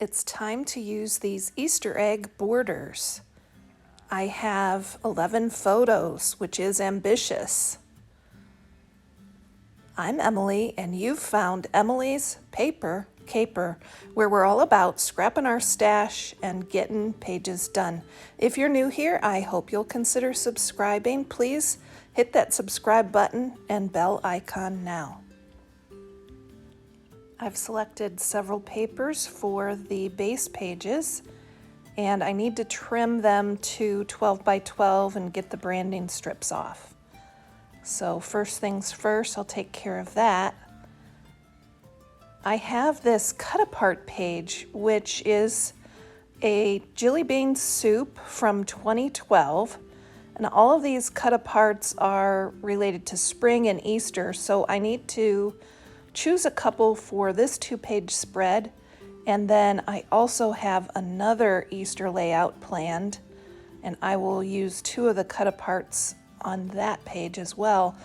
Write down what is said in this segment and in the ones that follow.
It's time to use these Easter egg borders. I have 11 photos, which is ambitious. I'm Emilee, and you've found Emilee's Paper Caper, where we're all about scrapping our stash and getting pages done. If you're new here, I hope you'll consider subscribing. Please hit that subscribe button and bell icon now. I've selected several papers for the base pages, and I need to trim them to 12 by 12 and get the branding strips off. So first things first, I'll take care of that. I have this cut apart page, which is a Jilly Bean soup from 2012. And all of these cut aparts are related to spring and Easter, so I need to choose a couple for this 2-page spread. And then I also have another Easter layout planned, and I will use 2 of the cut aparts on that page as well.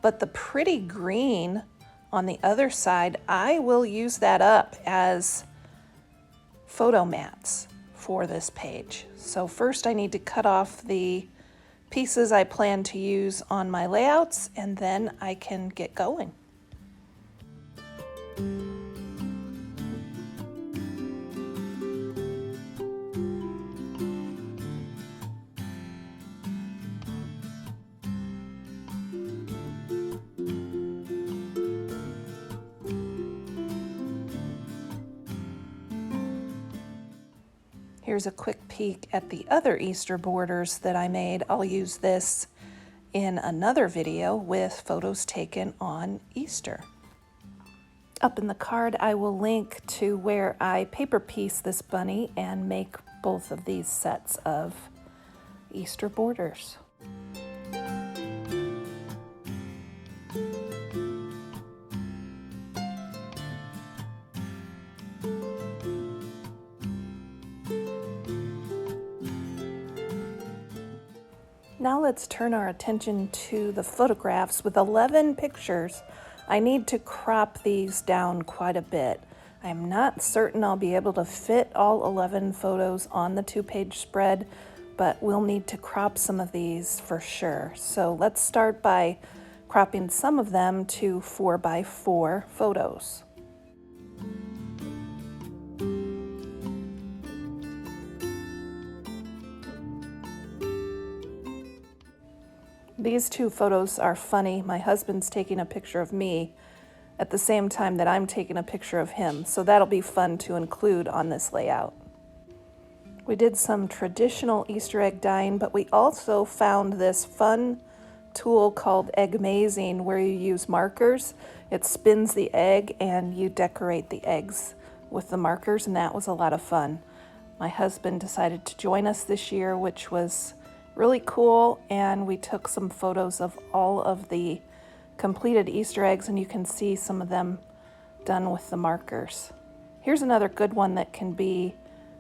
But the pretty green on the other side, I will use that up as photo mats for this page. So first I need to cut off the pieces I plan to use on my layouts, and then I can get going. Here's a quick peek at the other Easter borders that I made. I'll use this in another video with photos taken on Easter. Up in the card, I will link to where I paper piece this bunny and make both of these sets of Easter borders. Now let's turn our attention to the photographs. With 11 pictures, I need to crop these down quite a bit. I'm not certain I'll be able to fit all 11 photos on the 2-page spread, but we'll need to crop some of these for sure. So let's start by cropping some of them to 4 by 4 photos. These 2 photos are funny. My husband's taking a picture of me at the same time that I'm taking a picture of him, so that'll be fun to include on this layout. We did some traditional Easter egg dyeing, but we also found this fun tool called Eggmazing, where you use markers. It spins the egg and you decorate the eggs with the markers, and that was a lot of fun. My husband decided to join us this year, which was really cool, and we took some photos of all of the completed Easter eggs, and you can see some of them done with the markers. Here's another good one that can be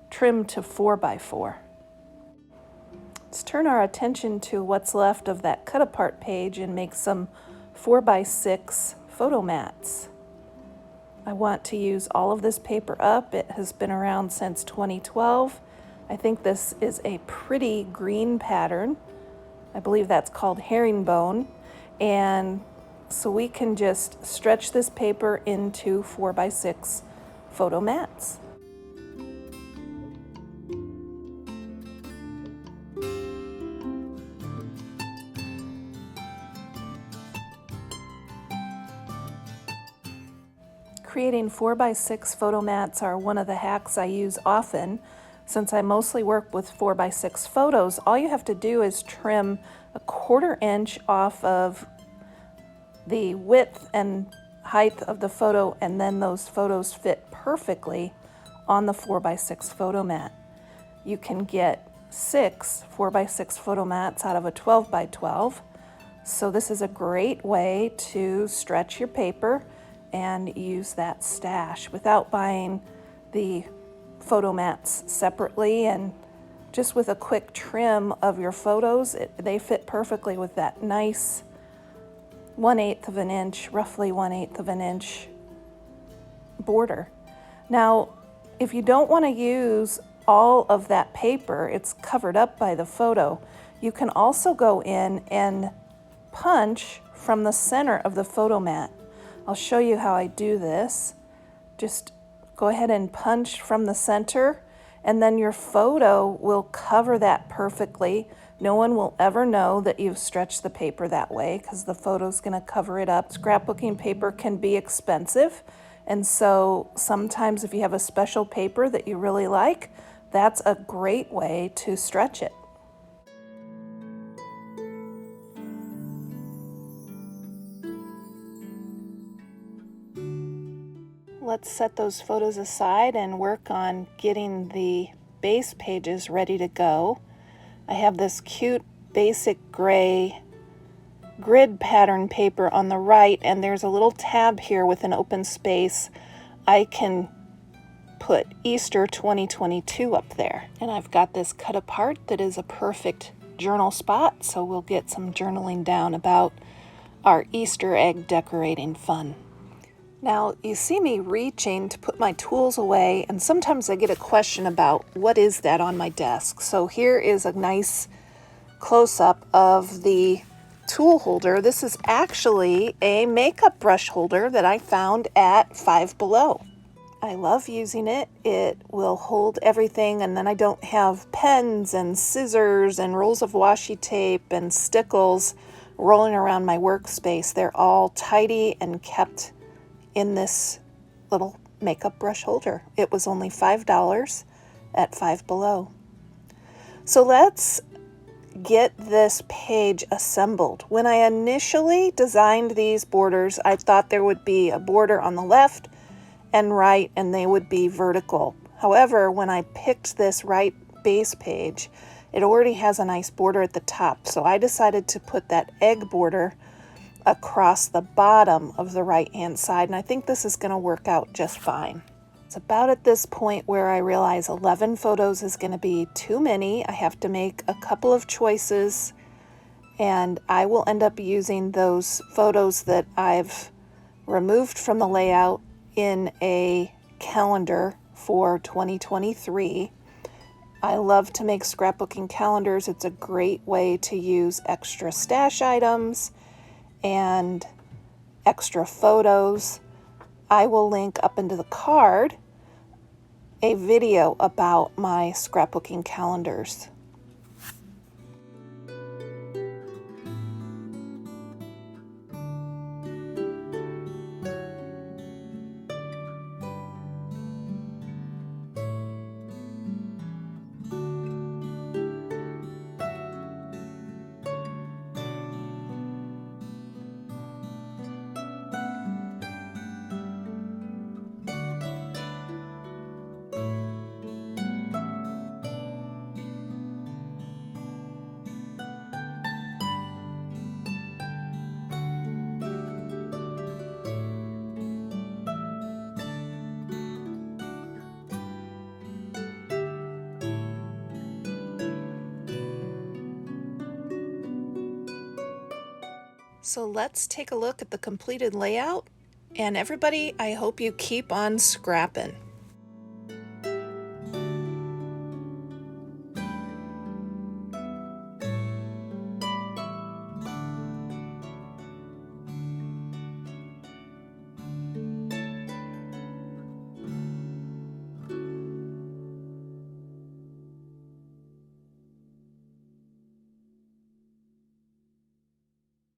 trimmed to 4 by 4. Let's turn our attention to what's left of that cut apart page and make some 4 by 6 photo mats. I want to use all of this paper up. It has been around since 2012. I think this is a pretty green pattern. I believe that's called herringbone. And so we can just stretch this paper into 4 by 6 photo mats. Creating 4 by 6 photo mats are one of the hacks I use often. Since I mostly work with 4 by 6 photos, all you have to do is trim a 1/4 inch off of the width and height of the photo, and then those photos fit perfectly on the 4 by 6 photo mat. You can get 6 4 by 6 photo mats out of a 12 by 12. So this is a great way to stretch your paper and use that stash without buying the photo mats separately, and just with a quick trim of your photos, they fit perfectly with that nice 1/8 of an inch, roughly 1/8 of an inch border. Now, if you don't want to use all of that paper, it's covered up by the photo, you can also go in and punch from the center of the photo mat. I'll show you how I do this. Just go ahead and punch from the center, and then your photo will cover that perfectly. No one will ever know that you've stretched the paper that way because the photo's going to cover it up. Scrapbooking paper can be expensive, and so sometimes if you have a special paper that you really like, that's a great way to stretch it. Let's set those photos aside and work on getting the base pages ready to go. I have this cute basic gray grid pattern paper on the right, and there's a little tab here with an open space. I can put Easter 2022 up there. And I've got this cut apart that is a perfect journal spot, so we'll get some journaling down about our Easter egg decorating fun. Now, you see me reaching to put my tools away, and sometimes I get a question about what is that on my desk. So here is a nice close-up of the tool holder. This is actually a makeup brush holder that I found at Five Below. I love using it. It will hold everything, and then I don't have pens and scissors and rolls of washi tape and stickles rolling around my workspace. They're all tidy and kept in this little makeup brush holder. It was only $5 at Five Below. So let's get this page assembled. When I initially designed these borders, I thought there would be a border on the left and right, and they would be vertical. However, when I picked this right base page, it already has a nice border at the top. So I decided to put that egg border across the bottom of the right hand side, and I think this is going to work out just fine. It's about at this point where I realize 11 photos is going to be too many. I have to make a couple of choices, and I will end up using those photos that I've removed from the layout in a calendar for 2023. I love to make scrapbooking calendars. It's a great way to use extra stash items and extra photos. I will link up into the card a video about my scrapbooking calendars. So let's take a look at the completed layout. And everybody, I hope you keep on scrapping.